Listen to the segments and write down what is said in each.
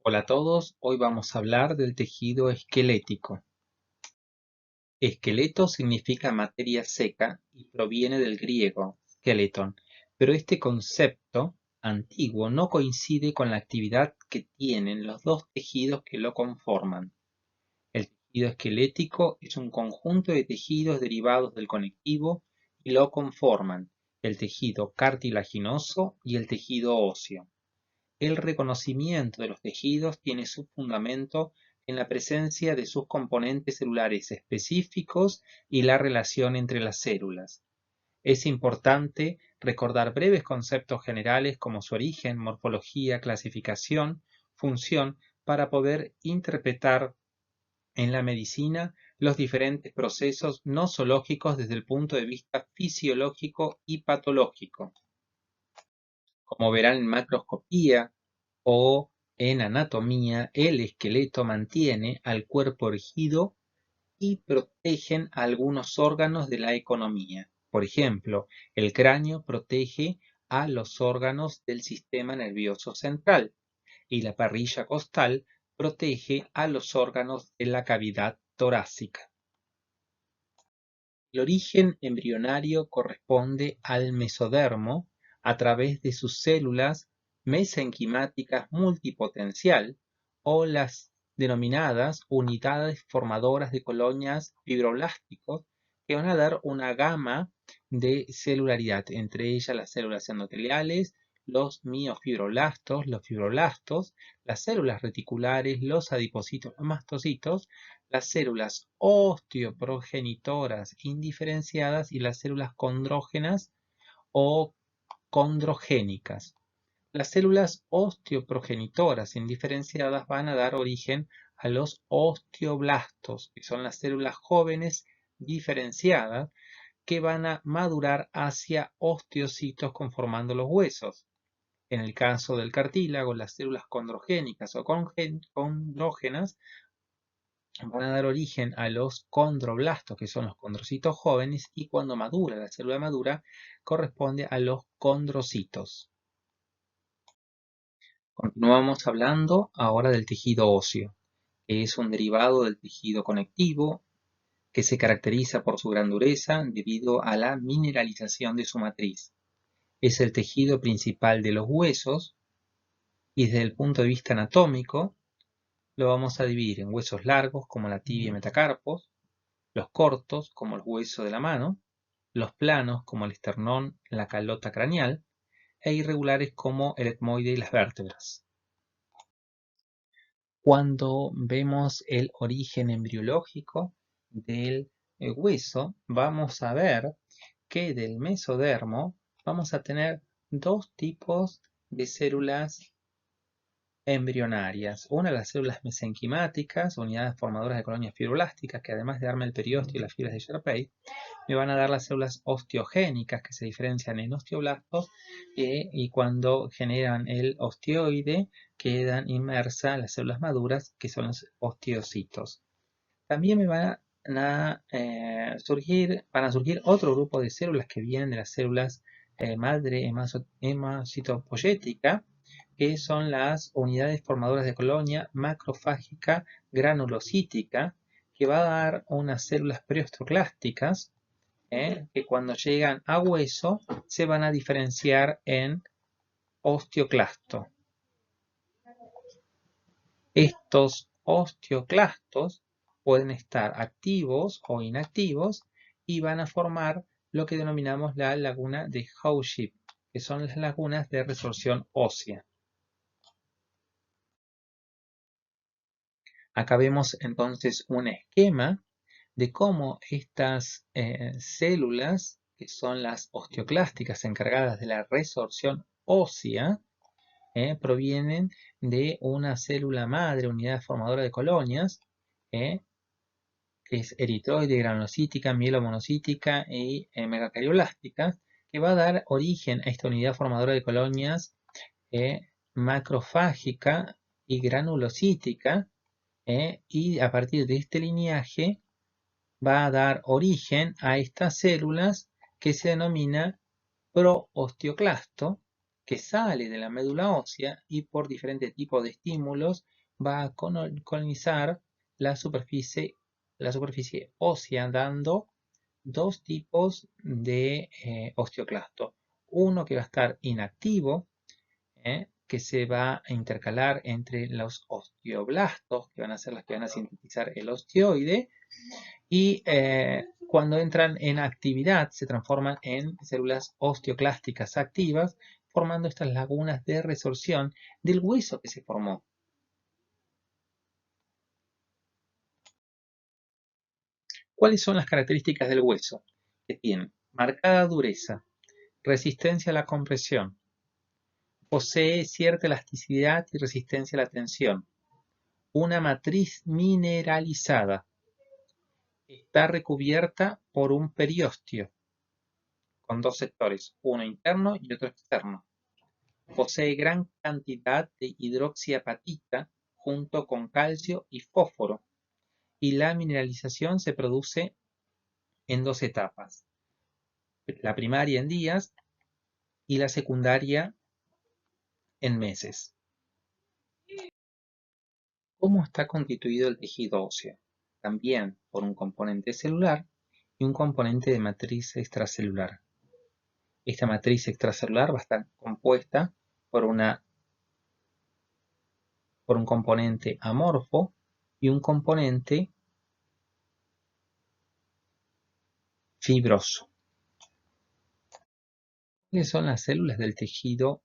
Hola a todos, hoy vamos a hablar del tejido esquelético. Esqueleto significa materia seca y proviene del griego skeleton, pero este concepto antiguo no coincide con la actividad que tienen los dos tejidos que lo conforman. El tejido esquelético es un conjunto de tejidos derivados del conectivo y lo conforman el tejido cartilaginoso y el tejido óseo. El reconocimiento de los tejidos tiene su fundamento en la presencia de sus componentes celulares específicos y la relación entre las células. Es importante recordar breves conceptos generales como su origen, morfología, clasificación, función, para poder interpretar en la medicina los diferentes procesos nosológicos desde el punto de vista fisiológico y patológico. Como verán en macroscopía o en anatomía, el esqueleto mantiene al cuerpo erguido y protegen algunos órganos de la economía. Por ejemplo, el cráneo protege a los órganos del sistema nervioso central y la parrilla costal protege a los órganos de la cavidad torácica. El origen embrionario corresponde al mesodermo a través de sus células mesenquimáticas multipotencial o las denominadas unidades formadoras de colonias fibroblásticos que van a dar una gama de celularidad, entre ellas las células endoteliales, los miofibroblastos, los fibroblastos, las células reticulares, los adipocitos, los mastocitos, las células osteoprogenitoras indiferenciadas y las células condrógenas o condrogénicas. Las células osteoprogenitoras indiferenciadas van a dar origen a los osteoblastos, que son las células jóvenes diferenciadas que van a madurar hacia osteocitos conformando los huesos. En el caso del cartílago, las células condrogénicas o condrógenas van a dar origen a los condroblastos, que son los condrocitos jóvenes, y cuando madura, la célula madura, corresponde a los condrocitos. Continuamos hablando ahora del tejido óseo, que es un derivado del tejido conectivo que se caracteriza por su gran dureza debido a la mineralización de su matriz. Es el tejido principal de los huesos y desde el punto de vista anatómico lo vamos a dividir en huesos largos como la tibia y metacarpos, los cortos como el hueso de la mano, los planos como el esternón, la calota craneal, e irregulares como el etmoide y las vértebras. Cuando vemos el origen embriológico del hueso, vamos a ver que del mesodermo vamos a tener dos tipos de células embrionarias. Una, las células mesenquimáticas, unidades formadoras de colonias fibroblásticas, que además de darme el periósteo y las fibras de Sharpey, me van a dar las células osteogénicas, que se diferencian en osteoblastos, y cuando generan el osteoide, quedan inmersas las células maduras, que son los osteocitos. También me van a surgir otro grupo de células que vienen de las células madre hematopoyética, que son las unidades formadoras de colonia macrofágica granulocítica, que va a dar unas células periosteoclásticas, que cuando llegan a hueso se van a diferenciar en osteoclasto. Estos osteoclastos pueden estar activos o inactivos y van a formar lo que denominamos la laguna de Howship, que son las lagunas de resorción ósea. Acá vemos entonces un esquema de cómo estas células, que son las osteoclásticas encargadas de la resorción ósea, provienen de una célula madre, unidad formadora de colonias, que es eritroide, granulocítica, mielomonocítica y megacarioblástica, que va a dar origen a esta unidad formadora de colonias macrofágica y granulocítica, y a partir de este lineaje va a dar origen a estas células que se denomina proosteoclasto, que sale de la médula ósea y por diferentes tipos de estímulos va a colonizar la superficie ósea, dando dos tipos de osteoclasto. Uno que va a estar inactivo, que se va a intercalar entre los osteoblastos, que van a ser las que van a sintetizar el osteoide, y cuando entran en actividad se transforman en células osteoclásticas activas, formando estas lagunas de resorción del hueso que se formó. ¿Cuáles son las características del hueso? Que tiene marcada dureza, resistencia a la compresión, posee cierta elasticidad y resistencia a la tensión, una matriz mineralizada, está recubierta por un periósteo con dos sectores, uno interno y otro externo. Posee gran cantidad de hidroxiapatita junto con calcio y fósforo, y la mineralización se produce en dos etapas, la primaria en días y la secundaria en meses. ¿Cómo está constituido el tejido óseo? También por un componente celular y un componente de matriz extracelular. Esta matriz extracelular va a estar compuesta por un componente amorfo y un componente fibroso. ¿Cuáles son las células del tejido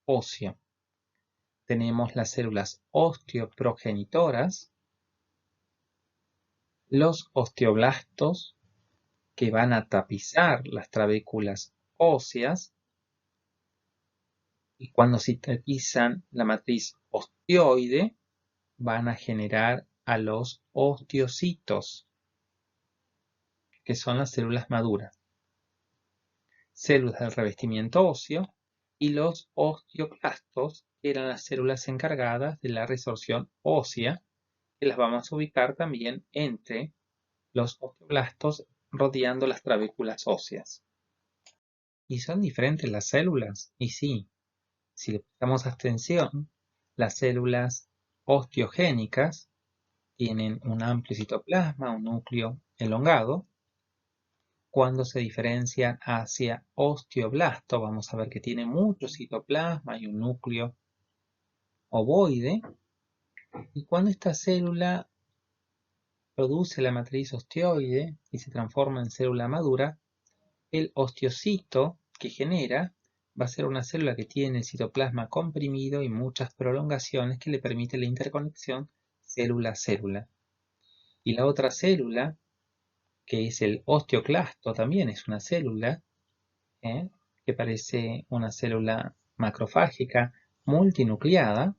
óseo? Tenemos las células osteoprogenitoras, los osteoblastos que van a tapizar las trabéculas óseas, y cuando sintetizan la matriz osteoide van a generar a los osteocitos, que son las células maduras, células del revestimiento óseo, y los osteoclastos, que eran las células encargadas de la resorción ósea, que las vamos a ubicar también entre los osteoblastos rodeando las trabéculas óseas. ¿Y son diferentes las células? Y sí, si le prestamos atención, las células osteogénicas tienen un amplio citoplasma, un núcleo elongado. Cuando se diferencian hacia osteoblasto, vamos a ver que tiene mucho citoplasma y un núcleo ovoide. Y cuando esta célula produce la matriz osteoide y se transforma en célula madura, el osteocito que genera va a ser una célula que tiene el citoplasma comprimido y muchas prolongaciones que le permiten la interconexión célula-célula. Y la otra célula, que es el osteoclasto, también es una célula que parece una célula macrofágica multinucleada,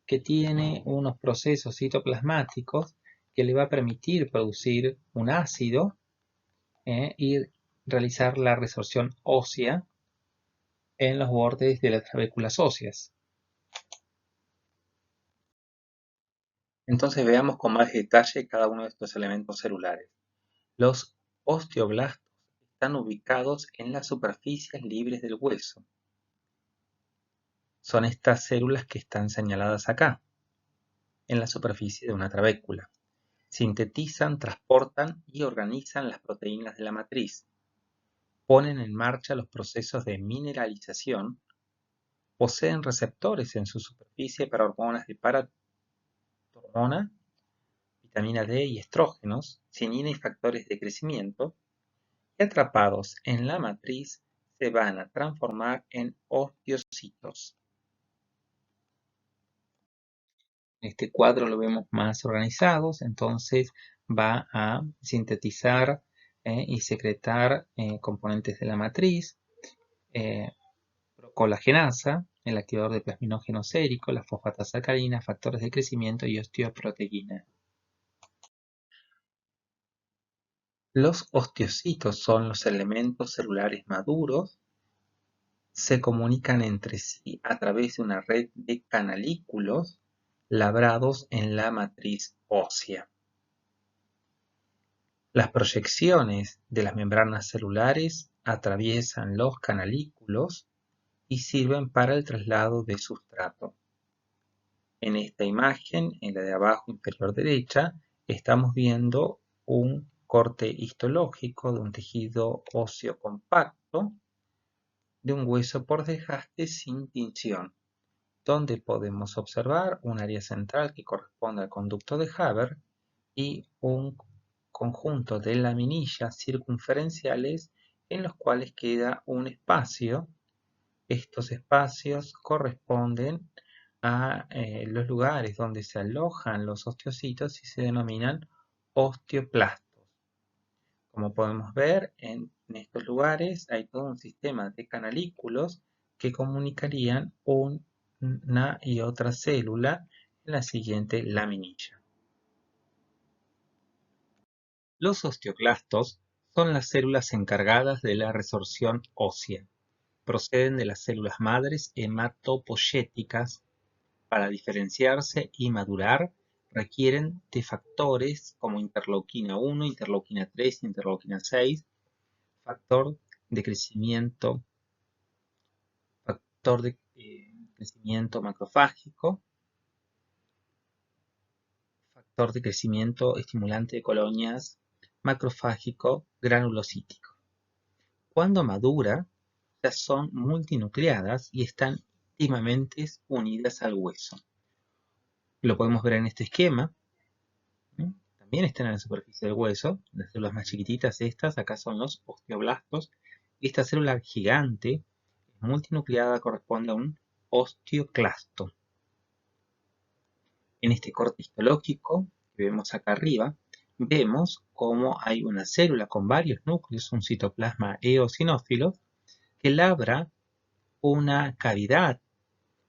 que tiene unos procesos citoplasmáticos que le va a permitir producir un ácido y realizar la resorción ósea en los bordes de las trabéculas óseas. Entonces veamos con más detalle cada uno de estos elementos celulares. Los osteoblastos están ubicados en las superficies libres del hueso. Son estas células que están señaladas acá, en la superficie de una trabécula. Sintetizan, transportan y organizan las proteínas de la matriz. Ponen en marcha los procesos de mineralización. Poseen receptores en su superficie para hormonas de paratormona, vitamina D y estrógenos, cianina y factores de crecimiento, y atrapados en la matriz se van a transformar en osteocitos. Este cuadro lo vemos más organizados, entonces va a sintetizar y secretar componentes de la matriz, colagenasa, el activador de plasminógeno sérico, la fosfatasacarina, factores de crecimiento y osteoproteína. Los osteocitos son los elementos celulares maduros. Se comunican entre sí a través de una red de canalículos labrados en la matriz ósea. Las proyecciones de las membranas celulares atraviesan los canalículos y sirven para el traslado de sustrato. En esta imagen, en la de abajo inferior derecha, estamos viendo un corte histológico de un tejido óseo compacto de un hueso por desgaste sin tinción, donde podemos observar un área central que corresponde al conducto de Haber y un conjunto de laminillas circunferenciales en los cuales queda un espacio. Estos espacios corresponden a los lugares donde se alojan los osteocitos y se denominan osteoplastos. Como podemos ver, en estos lugares hay todo un sistema de canalículos que comunicarían una y otra célula en la siguiente laminilla. Los osteoclastos son las células encargadas de la resorción ósea. Proceden de las células madres hematopoyéticas. Para diferenciarse y madurar, requieren de factores como interleuquina 1, interleuquina 3, interleuquina 6, factor de crecimiento macrofágico, factor de crecimiento estimulante de colonias macrofágico granulocítico. Cuando madura, ya son multinucleadas y están íntimamente unidas al hueso. Lo podemos ver en este esquema. También están en la superficie del hueso. Las células más chiquititas estas, acá son los osteoblastos. Y esta célula gigante multinucleada corresponde a un osteoclasto. En este corte histológico que vemos acá arriba, vemos cómo hay una célula con varios núcleos, un citoplasma eosinófilo, que labra una cavidad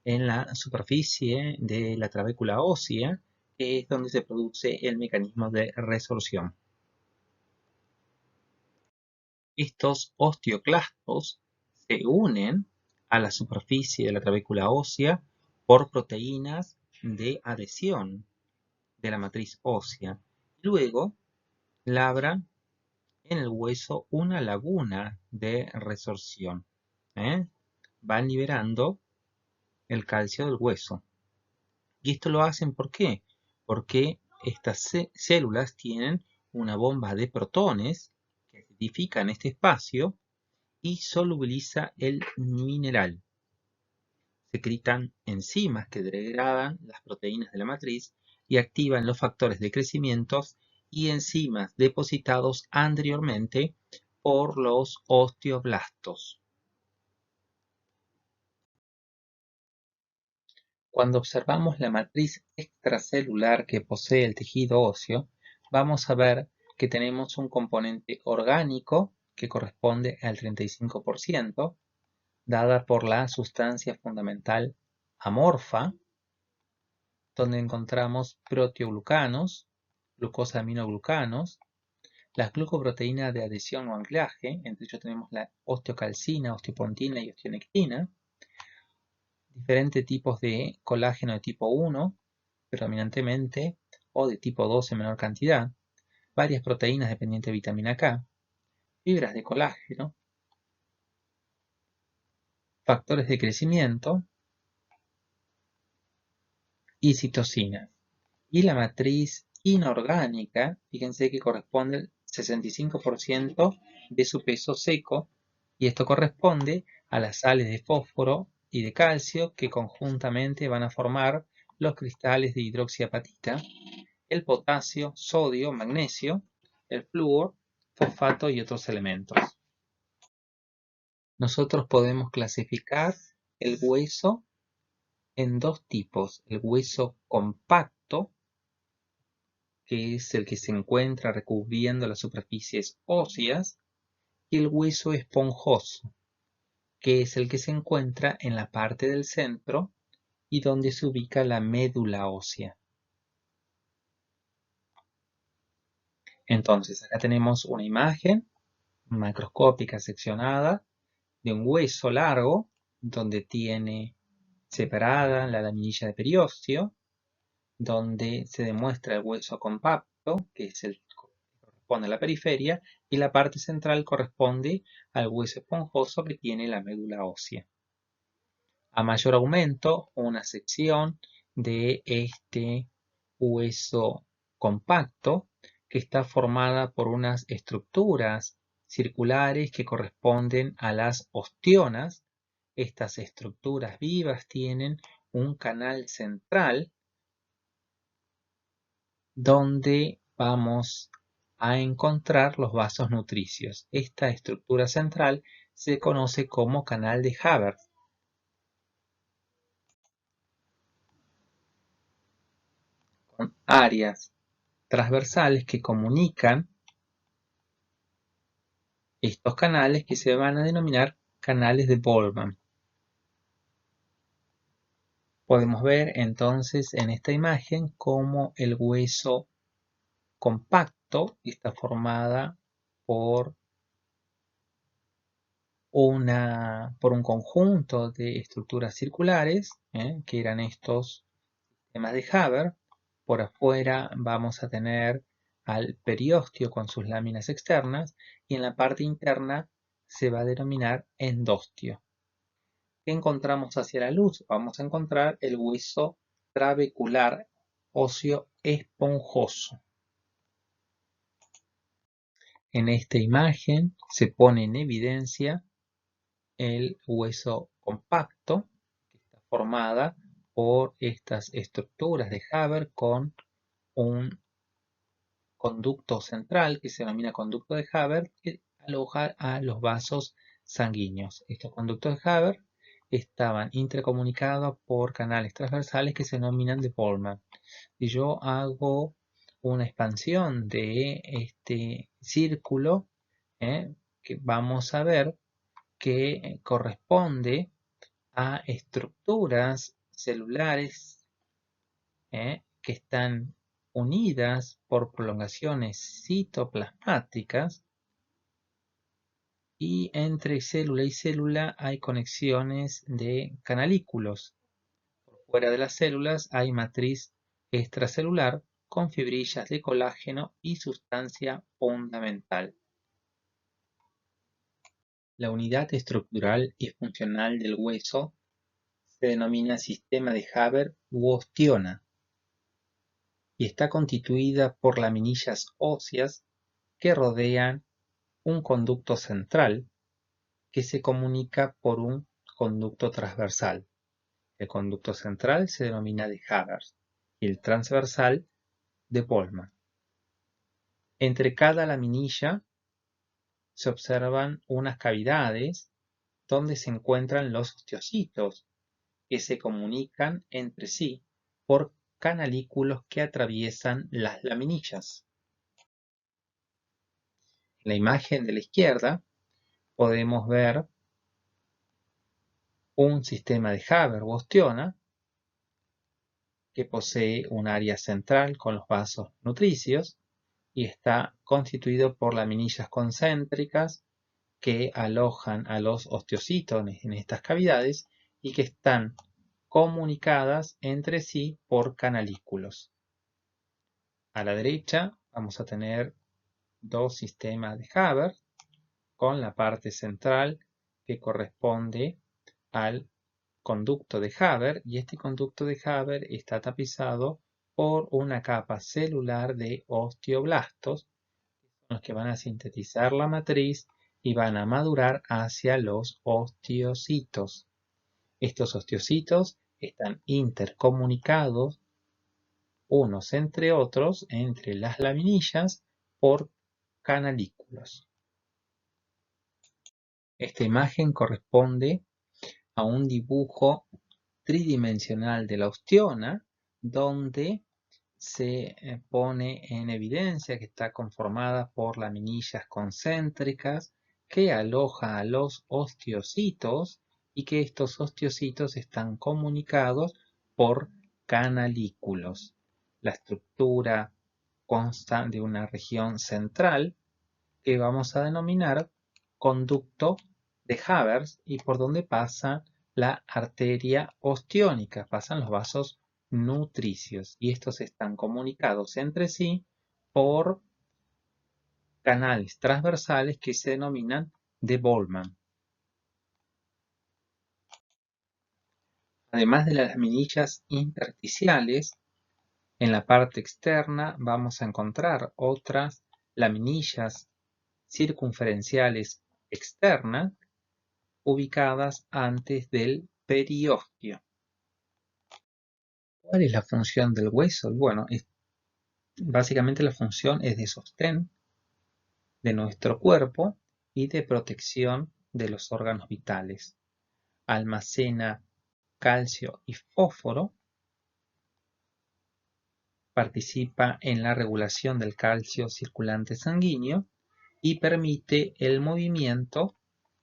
en la superficie de la trabécula ósea, que es donde se produce el mecanismo de resorción. Estos osteoclastos se unen a la superficie de la trabécula ósea por proteínas de adhesión de la matriz ósea. Luego labran en el hueso una laguna de resorción. Van liberando el calcio del hueso. Y esto lo hacen ¿por qué? Porque estas células tienen una bomba de protones que acidifican este espacio y solubiliza el mineral. Secretan enzimas que degradan las proteínas de la matriz y activan los factores de crecimiento y enzimas depositados anteriormente por los osteoblastos. Cuando observamos la matriz extracelular que posee el tejido óseo, vamos a ver que tenemos un componente orgánico que corresponde al 35%, dada por la sustancia fundamental amorfa, donde encontramos proteoglucanos, glucosaminoglucanos, las glucoproteínas de adhesión o anclaje, entre ellos tenemos la osteocalcina, osteopontina y osteonectina, diferentes tipos de colágeno de tipo 1, predominantemente, o de tipo 2 en menor cantidad, varias proteínas dependientes de vitamina K, fibras de colágeno, factores de crecimiento y citocinas. Y la matriz inorgánica, fíjense que corresponde al 65% de su peso seco, y esto corresponde a las sales de fósforo y de calcio que conjuntamente van a formar los cristales de hidroxiapatita, el potasio, sodio, magnesio, el flúor, fosfato y otros elementos. Nosotros podemos clasificar el hueso en dos tipos: el hueso compacto, que es el que se encuentra recubriendo las superficies óseas, y el hueso esponjoso, que es el que se encuentra en la parte del centro y donde se ubica la médula ósea. Entonces, acá tenemos una imagen macroscópica seccionada de un hueso largo, donde tiene separada la laminilla de periósteo, donde se demuestra el hueso compacto, que es el que corresponde a la periferia, y la parte central corresponde al hueso esponjoso que tiene la médula ósea. A mayor aumento, una sección de este hueso compacto que está formada por unas estructuras circulares que corresponden a las ostionas. Estas estructuras vivas tienen un canal central donde vamos a encontrar los vasos nutricios. Esta estructura central se conoce como canal de Haber. Con áreas transversales que comunican estos canales que se van a denominar canales de Boltzmann. Podemos ver entonces en esta imagen cómo el hueso compacto está formada por un conjunto de estructuras circulares, que eran estos sistemas de Haber. Por afuera vamos a tener al periósteo con sus láminas externas y en la parte interna se va a denominar endostio. ¿Qué encontramos hacia la luz? Vamos a encontrar el hueso trabecular óseo esponjoso. En esta imagen se pone en evidencia el hueso compacto, que está formada por estas estructuras de Haber con un conducto central que se denomina conducto de Haber, que aloja a los vasos sanguíneos. Estos conductos de Haber estaban intercomunicados por canales transversales que se denominan de Boltzmann. Si yo hago una expansión de este círculo, que vamos a ver que corresponde a estructuras celulares que están unidas por prolongaciones citoplasmáticas, y entre célula y célula hay conexiones de canalículos. Por fuera de las células hay matriz extracelular con fibrillas de colágeno y sustancia fundamental. La unidad estructural y funcional del hueso se denomina sistema de Haber u ostiona y está constituida por laminillas óseas que rodean un conducto central que se comunica por un conducto transversal. El conducto central se denomina de Haber y el transversal de Boltzmann. Entre cada laminilla se observan unas cavidades donde se encuentran los osteocitos que se comunican entre sí por canalículos que atraviesan las laminillas. En la imagen de la izquierda podemos ver un sistema de Haber u ostiona que posee un área central con los vasos nutricios y está constituido por laminillas concéntricas que alojan a los osteocitos en estas cavidades y que están comunicadas entre sí por canalículos. A la derecha vamos a tener dos sistemas de Haber con la parte central que corresponde al conducto de Haber, y este conducto de Haber está tapizado por una capa celular de osteoblastos, los que van a sintetizar la matriz y van a madurar hacia los osteocitos. Estos osteocitos están intercomunicados unos entre otros, entre las laminillas, por canalículos. Esta imagen corresponde a un dibujo tridimensional de la ostiona, donde se pone en evidencia que está conformada por laminillas concéntricas que aloja a los osteocitos y que estos osteocitos están comunicados por canalículos. La estructura consta de una región central que vamos a denominar conducto de Haber y por donde pasa la arteria osteónica, pasan los vasos nutricios y estos están comunicados entre sí por canales transversales que se denominan de Boltzmann. Además de las laminillas intersticiales, en la parte externa vamos a encontrar otras laminillas circunferenciales externas ubicadas antes del periósteo. ¿Cuál es la función del hueso? Bueno, básicamente la función es de sostén de nuestro cuerpo y de protección de los órganos vitales. Almacena calcio y fósforo, participa en la regulación del calcio circulante sanguíneo y permite el movimiento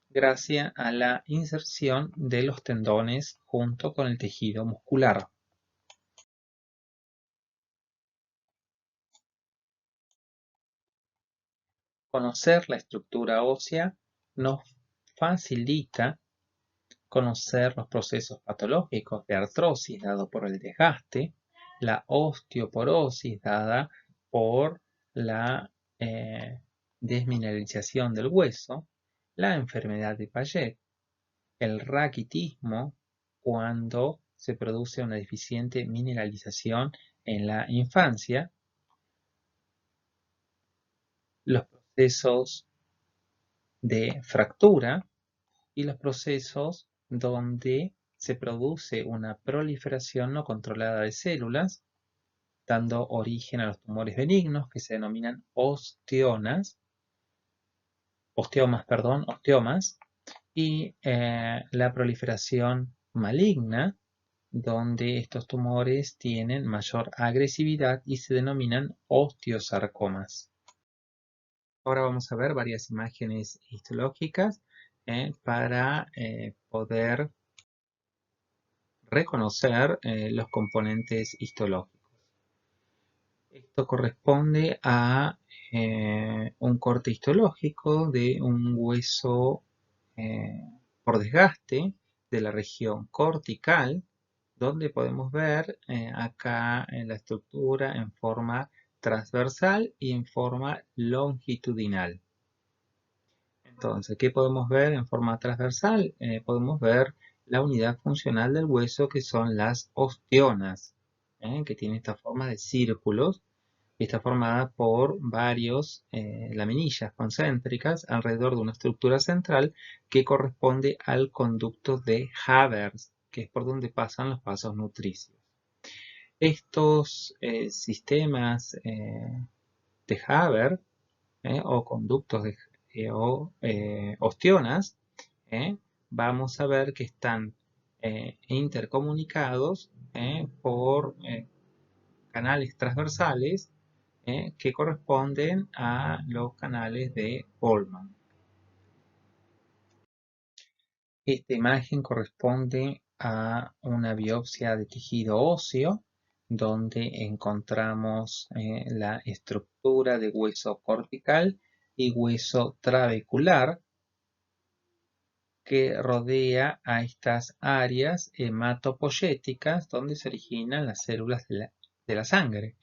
gracias a la inserción de los tendones junto con el tejido muscular. Conocer la estructura ósea nos facilita conocer los procesos patológicos de artrosis dado por el desgaste, la osteoporosis dada por la desmineralización del hueso, la enfermedad de Paget, el raquitismo cuando se produce una deficiente mineralización en la infancia, los procesos de fractura y los procesos donde se produce una proliferación no controlada de células, dando origen a los tumores benignos que se denominan osteomas, y la proliferación maligna, donde estos tumores tienen mayor agresividad y se denominan osteosarcomas. Ahora vamos a ver varias imágenes histológicas para poder reconocer los componentes histológicos. Esto corresponde a un corte histológico de un hueso por desgaste de la región cortical, donde podemos ver acá en la estructura en forma transversal y en forma longitudinal. Entonces, ¿qué podemos ver en forma transversal? Podemos ver la unidad funcional del hueso, que son las osteonas, que tiene esta forma de círculos y está formada por varios laminillas concéntricas alrededor de una estructura central que corresponde al conducto de Havers, que es por donde pasan los vasos nutricios. Estos sistemas de Haber o conductos o osteonas, vamos a ver que están intercomunicados por canales transversales que corresponden a los canales de Goldman. Esta imagen corresponde a una biopsia de tejido óseo, donde encontramos la estructura de hueso cortical y hueso trabecular que rodea a estas áreas hematopoyéticas donde se originan las células de la sangre.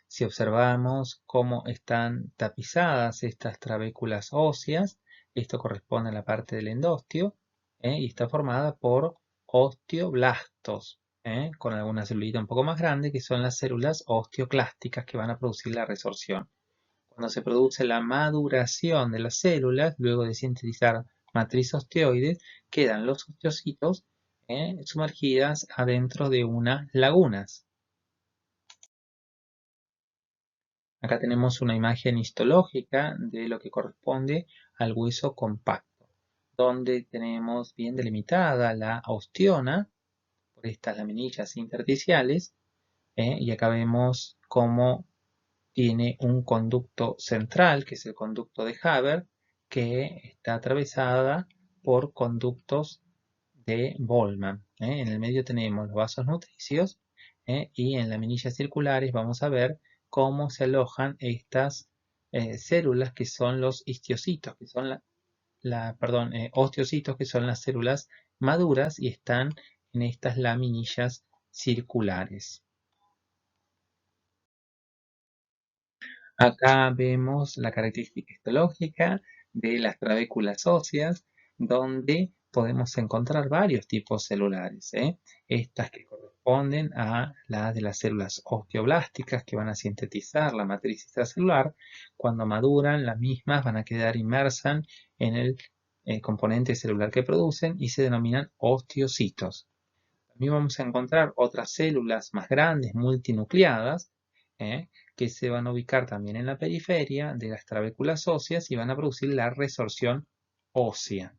Si observamos cómo están tapizadas estas trabéculas óseas, esto corresponde a la parte del endostio y está formada por osteoblastos, con alguna celulita un poco más grande que son las células osteoclásticas que van a producir la resorción. Cuando se produce la maduración de las células, luego de sintetizar matriz osteoides, quedan los osteocitos sumergidas adentro de unas lagunas. Acá tenemos una imagen histológica de lo que corresponde al hueso compacto, donde tenemos bien delimitada la osteona por estas laminillas intersticiales, y acá vemos cómo tiene un conducto central, que es el conducto de Haber, que está atravesada por conductos de Bollmann. En el medio tenemos los vasos nutricios y en laminillas circulares vamos a ver cómo se alojan estas células que son los histiocitos, que son osteocitos, que son las células maduras y están en estas laminillas circulares. Acá vemos la característica histológica de las trabéculas óseas, donde podemos encontrar varios tipos celulares. Estas que corresponden a las de las células osteoblásticas que van a sintetizar la matriz extracelular. Cuando maduran, las mismas van a quedar inmersas en el componente celular que producen y se denominan osteocitos. También vamos a encontrar otras células más grandes, multinucleadas, que se van a ubicar también en la periferia de las trabéculas óseas y van a producir la resorción ósea.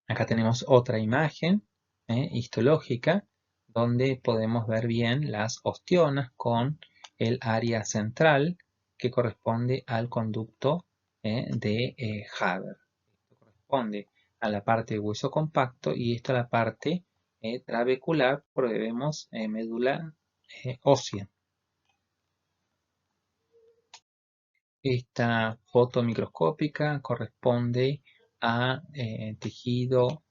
Acá tenemos otra imagen histológica donde podemos ver bien las ostionas con el área central que corresponde al conducto de Haber. Esto corresponde a la parte de hueso compacto y esta a la parte trabecular porque vemos médula ósea. Esta foto microscópica corresponde a tejido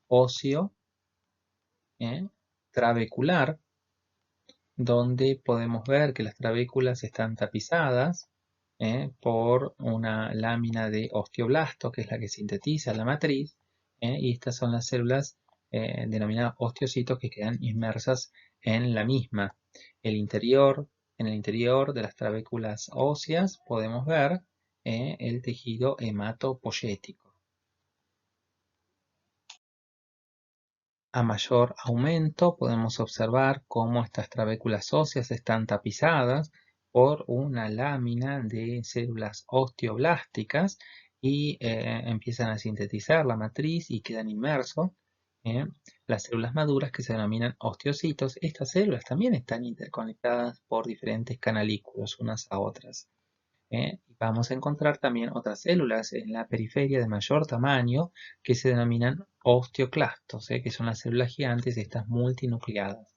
óseo trabecular, donde podemos ver que las trabéculas están tapizadas por una lámina de osteoblasto, que es la que sintetiza la matriz, y estas son las células denominadas osteocitos que quedan inmersas en la misma. En el interior de las trabéculas óseas podemos ver el tejido hematopoyético. A mayor aumento podemos observar cómo estas trabéculas óseas están tapizadas por una lámina de células osteoblásticas y empiezan a sintetizar la matriz y quedan inmersos en las células maduras que se denominan osteocitos. Estas células también están interconectadas por diferentes canalículos unas a otras. Vamos a encontrar también otras células en la periferia de mayor tamaño que se denominan osteoclastos, que son las células gigantes, estas multinucleadas,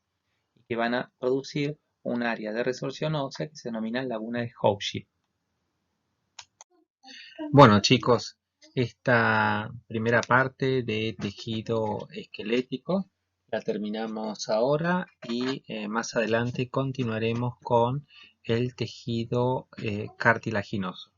y que van a producir un área de resorción ósea que se denomina laguna de Hooge. Bueno chicos, esta primera parte de tejido esquelético la terminamos ahora y más adelante continuaremos con el tejido cartilaginoso.